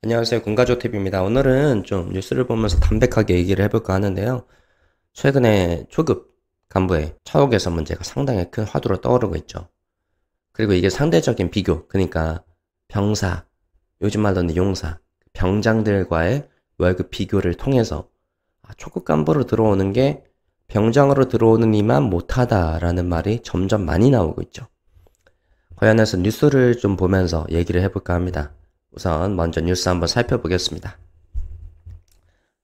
안녕하세요. 군가족TV입니다. 오늘은 좀 뉴스를 보면서 담백하게 얘기를 해볼까 하는데요. 최근에 초급 간부의 처우 개선 문제가 상당히 큰 화두로 떠오르고 있죠. 그리고 이게 상대적인 비교, 그러니까 병사, 요즘 말로는 용사, 병장들과의 월급 비교를 통해서 초급 간부로 들어오는 게 병장으로 들어오는 이만 못하다라는 말이 점점 많이 나오고 있죠. 관련해서 뉴스를 좀 보면서 얘기를 해볼까 합니다. 우선 먼저 뉴스 한번 살펴보겠습니다.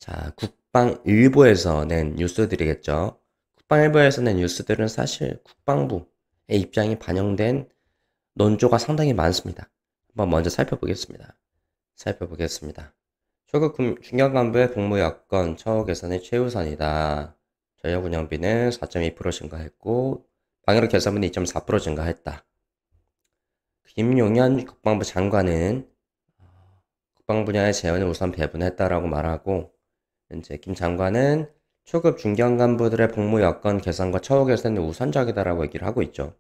자, 국방일보에서 낸 뉴스들이겠죠. 국방일보에서 낸 뉴스들은 사실 국방부의 입장이 반영된 논조가 상당히 많습니다. 한번 먼저 살펴보겠습니다. 초급 중견 간부의 복무 여건 처우 개선이 최우선이다. 전력 운영비는 4.2% 증가했고 방위력 개선비는 2.4% 증가했다. 김용현 국방부 장관은 국방 분야의 재원을 우선 배분했다라고 말하고, 이제 김 장관은 초급 중견 간부들의 복무 여건 개선과 처우 개선이 우선적이다라고 얘기를 하고 있죠.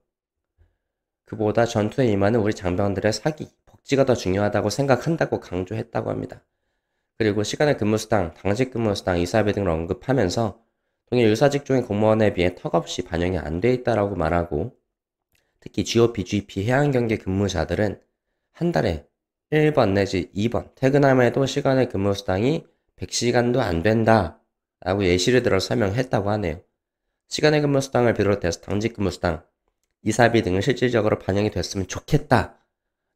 그보다 전투에 임하는 우리 장병들의 사기, 복지가 더 중요하다고 생각한다고 강조했다고 합니다. 그리고 시간의 근무수당, 당직 근무수당, 이사비 등을 언급하면서 동일 유사직종의 공무원에 비해 턱없이 반영이 안 돼 있다라고 말하고, 특히 GOP, GP 해양경계 근무자들은 한 달에 1번 내지 2번 퇴근함에도 시간의 근무수당이 100시간도 안 된다 라고 예시를 들어 설명했다고 하네요. 시간의 근무수당을 비롯해서 당직 근무수당, 이사비 등은 실질적으로 반영이 됐으면 좋겠다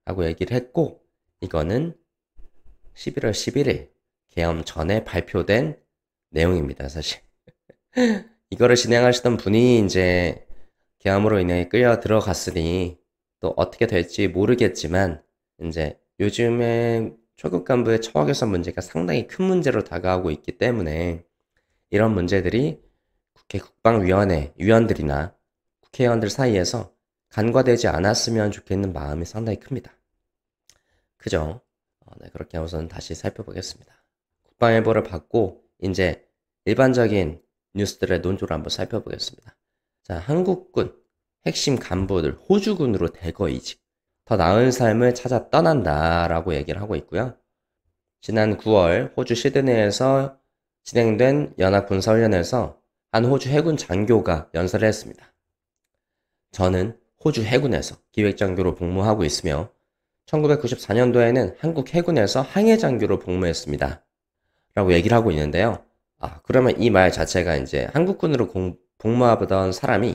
라고 얘기를 했고, 이거는 11월 11일 계엄 전에 발표된 내용입니다. 사실 이거를 진행하시던 분이 이제 계엄으로 인해 끌려 들어갔으니 또 어떻게 될지 모르겠지만, 이제 요즘에 초급 간부의 처우 개선 문제가 상당히 큰 문제로 다가오고 있기 때문에 이런 문제들이 국회 국방위원회 위원들이나 국회의원들 사이에서 간과되지 않았으면 좋겠는 마음이 상당히 큽니다. 그죠? 네, 그렇게 우선 다시 살펴보겠습니다. 국방일보를 받고 이제 일반적인 뉴스들의 논조를 한번 살펴보겠습니다. 자, 한국군 핵심 간부들 호주군으로 대거 이직, 더 나은 삶을 찾아 떠난다라고 얘기를 하고 있고요. 지난 9월 호주 시드니에서 진행된 연합군사훈련에서 한 호주 해군 장교가 연설을 했습니다. 저는 호주 해군에서 기획장교로 복무하고 있으며 1994년도에는 한국 해군에서 항해장교로 복무했습니다. 라고 얘기를 하고 있는데요. 그러면 이 말 자체가 이제 한국군으로 복무하던 사람이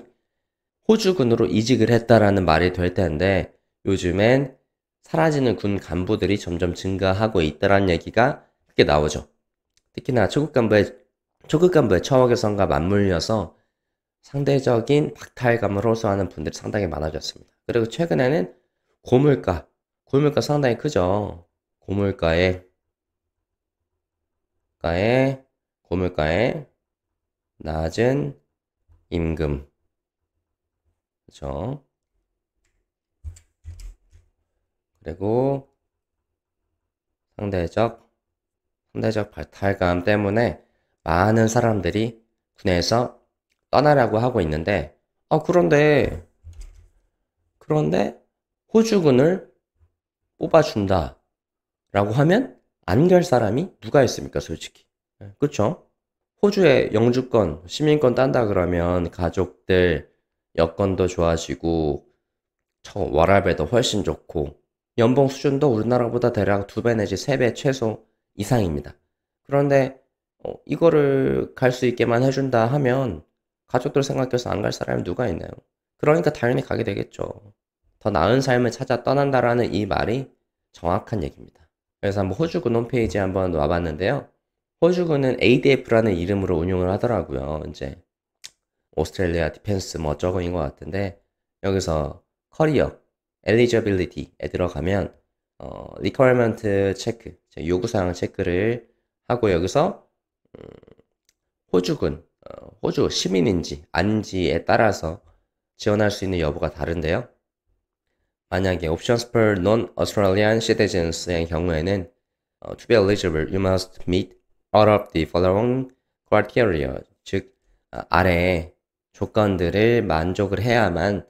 호주군으로 이직을 했다라는 말이 될 텐데, 요즘엔 사라지는 군 간부들이 점점 증가하고 있다라는 얘기가 크게 나오죠. 특히나 초급 간부의 처우 개선과 맞물려서 상대적인 박탈감을 호소하는 분들이 상당히 많아졌습니다. 그리고 최근에는 고물가 상당히 크죠. 고물가에 가에 고물가에 낮은 임금, 그렇죠. 그리고 상대적 박탈감 때문에 많은 사람들이 군에서 떠나라고 하고 있는데, 그런데 호주군을 뽑아준다 라고 하면 안 갈 사람이 누가 있습니까, 솔직히. 그쵸? 호주의 영주권, 시민권 딴다 그러면 가족들 여건도 좋아지고 워라밸도 훨씬 좋고 연봉 수준도 우리나라보다 대략 2배 내지 3배 최소 이상입니다. 그런데 이거를 갈 수 있게만 해준다 하면 가족들 생각해서 안 갈 사람이 누가 있나요? 그러니까 당연히 가게 되겠죠. 더 나은 삶을 찾아 떠난다라는 이 말이 정확한 얘기입니다. 그래서 한번 호주군 홈페이지에 한번 와봤는데요. 호주군은 ADF라는 이름으로 운용을 하더라고요. 이제 오스트레일리아 디펜스 뭐 어쩌고인 것 같은데, 여기서 커리어, eligibility에 들어가면 requirement 체크, 요구사항 체크를 하고 여기서 음, 호주 시민인지 아닌지에 따라서 지원할 수 있는 여부가 다른데요. 만약에 options for non-Australian citizens의 경우에는 to be eligible, you must meet all of the following criteria. 즉, 아래의 조건들을 만족을 해야만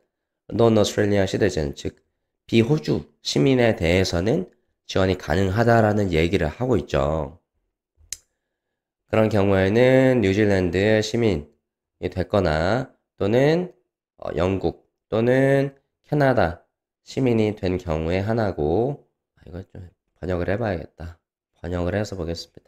non-Australian citizen, 즉 비호주 시민에 대해서는 지원이 가능하다라는 얘기를 하고 있죠. 그런 경우에는 뉴질랜드 시민이 됐거나 또는 영국 또는 캐나다 시민이 된 경우에 하나고, 이거 좀 번역을 해봐야겠다. 번역을 해서 보겠습니다.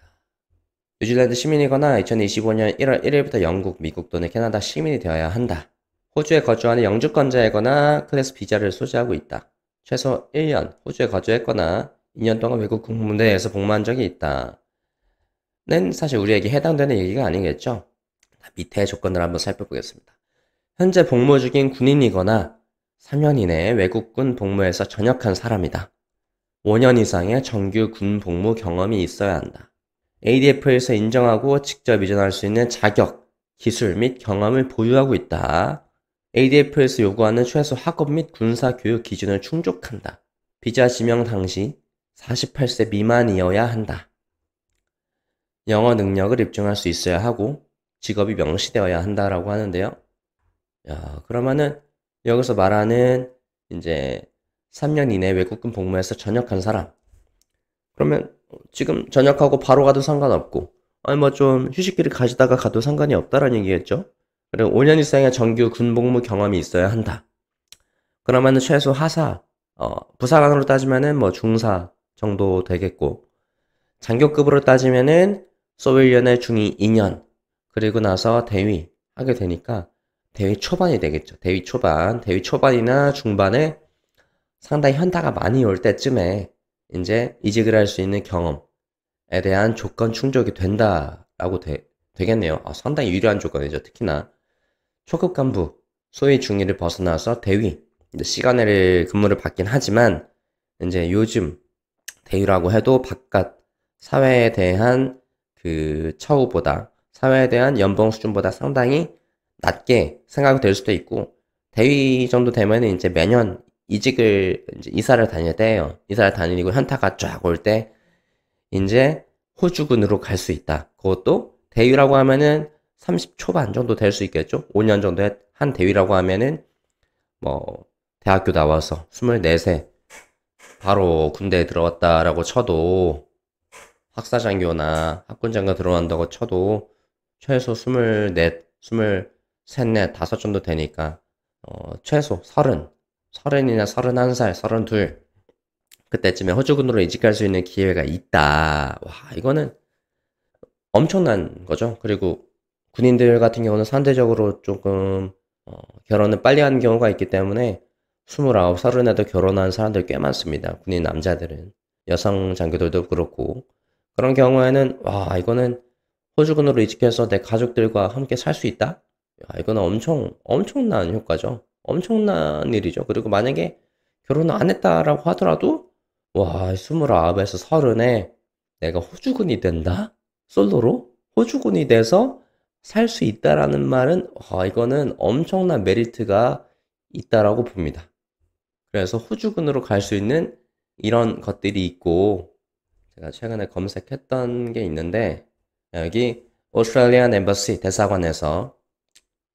뉴질랜드 시민이거나 2025년 1월 1일부터 영국, 미국 또는 캐나다 시민이 되어야 한다. 호주에 거주하는 영주권자이거나 클래스 비자를 소지하고 있다. 최소 1년 호주에 거주했거나 2년 동안 외국 군부대에서 복무한 적이 있다. 는 사실 우리에게 해당되는 얘기가 아니겠죠? 밑에 조건을 한번 살펴보겠습니다. 현재 복무 중인 군인이거나 3년 이내에 외국군 복무에서 전역한 사람이다. 5년 이상의 정규 군 복무 경험이 있어야 한다. ADF에서 인정하고 직접 이전할 수 있는 자격, 기술 및 경험을 보유하고 있다. ADF에서 요구하는 최소 학업 및 군사 교육 기준을 충족한다. 비자 지명 당시 48세 미만이어야 한다. 영어 능력을 입증할 수 있어야 하고 직업이 명시되어야 한다라고 하는데요. 그러면은 여기서 말하는 이제 3년 이내 외국군 복무에서 전역한 사람, 그러면 지금 전역하고 바로 가도 상관없고, 아니 뭐 좀 휴식기를 가지다가 가도 상관이 없다라는 얘기겠죠. 그리고 5년 이상의 정규 군 복무 경험이 있어야 한다. 그러면은 최소 하사, 부사관으로 따지면은 뭐 중사 정도 되겠고, 장교급으로 따지면은 소빌리언의 중위 2년, 그리고 나서 대위 하게 되니까 대위 초반이 되겠죠. 대위 초반이나 중반에 상당히 현타가 많이 올 때쯤에 이제 이직을 할 수 있는 경험에 대한 조건 충족이 된다라고 되겠네요. 상당히 유리한 조건이죠. 특히나 초급 간부, 소위 중위를 벗어나서 대위, 시간을 근무를 받긴 하지만 이제 요즘 대위라고 해도 바깥 사회에 대한 그 처우보다, 사회에 대한 연봉 수준보다 상당히 낮게 생각이 될 수도 있고, 대위 정도 되면 이제 매년 이직을 이제 이사를 다닐 때예요. 이사를 다니고 현타가 쫙 올 때 이제 호주군으로 갈 수 있다. 그것도 대위라고 하면은 30 초반 정도 될 수 있겠죠. 5년 정도 한 대위라고 하면은 뭐 대학교 나와서 24세 바로 군대에 들어갔다라고 쳐도, 학사장교나 학군장교 들어간다고 쳐도 최소 24, 23, 5 정도 되니까 최소 30이나 31살, 32 그때쯤에 호주군으로 이직할 수 있는 기회가 있다. 와, 이거는 엄청난 거죠. 그리고 군인들 같은 경우는 상대적으로 조금 결혼을 빨리 하는 경우가 있기 때문에 29, 30에도 결혼한 사람들 꽤 많습니다. 군인 남자들은. 여성 장교들도 그렇고. 그런 경우에는 와, 이거는 호주군으로 이직해서 내 가족들과 함께 살 수 있다? 이거는 엄청난 효과죠. 엄청난 일이죠. 그리고 만약에 결혼을 안 했다라고 하더라도, 와, 29에서 30에 내가 호주군이 된다? 솔로로? 호주군이 돼서 살 수 있다라는 말은, 이거는 엄청난 메리트가 있다라고 봅니다. 그래서 호주군으로 갈 수 있는 이런 것들이 있고, 제가 최근에 검색했던 게 있는데, 여기 오스트레일리안 엠버시 대사관에서,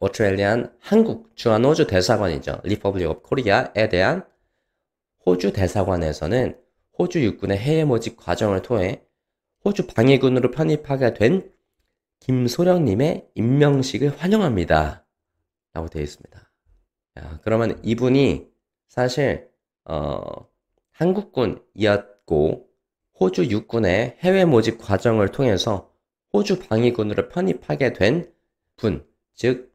오스트레일리안 한국 주한호주 대사관이죠. 리퍼블릭 오브 코리아에 대한 호주 대사관에서는 호주 육군의 해외 모집 과정을 통해 호주 방위군으로 편입하게 된 김소령님의 임명식을 환영합니다. 라고 되어 있습니다. 그러면 이분이 사실 한국군이었고 호주 육군의 해외 모집 과정을 통해서 호주 방위군으로 편입하게 된 분, 즉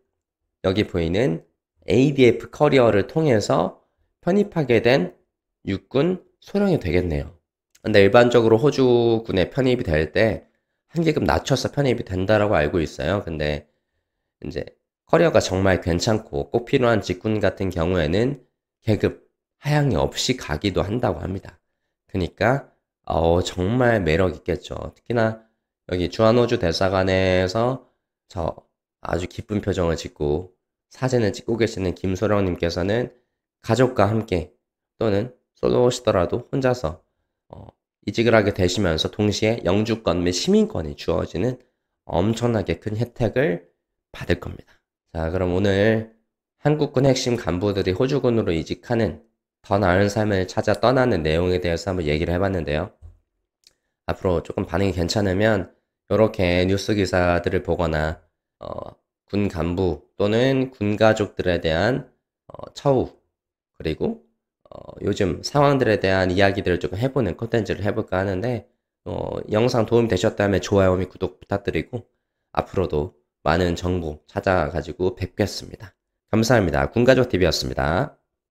여기 보이는 ADF 커리어를 통해서 편입하게 된 육군 소령이 되겠네요. 근데 일반적으로 호주군에 편입이 될 때 한 계급 낮춰서 편입이 된다라고 알고 있어요. 근데 이제 커리어가 정말 괜찮고 꼭 필요한 직군 같은 경우에는 계급 하향이 없이 가기도 한다고 합니다. 그러니까 정말 매력 있겠죠. 특히나 여기 주한호주 대사관에서 저 아주 기쁜 표정을 짓고 사진을 찍고 계시는 김소령님께서는 가족과 함께 또는 솔로시더라도 혼자서 이직을 하게 되시면서 동시에 영주권 및 시민권이 주어지는 엄청나게 큰 혜택을 받을 겁니다. 자, 그럼 오늘 한국군 핵심 간부들이 호주군으로 이직하는 더 나은 삶을 찾아 떠나는 내용에 대해서 한번 얘기를 해봤는데요. 앞으로 조금 반응이 괜찮으면 이렇게 뉴스 기사들을 보거나 군 간부 또는 군 가족들에 대한 처우 그리고 요즘 상황들에 대한 이야기들을 조금 해보는 콘텐츠를 해볼까 하는데 영상 도움이 되셨다면 좋아요 및 구독 부탁드리고 앞으로도 많은 정보 찾아가지고 뵙겠습니다. 감사합니다. 군가족TV였습니다.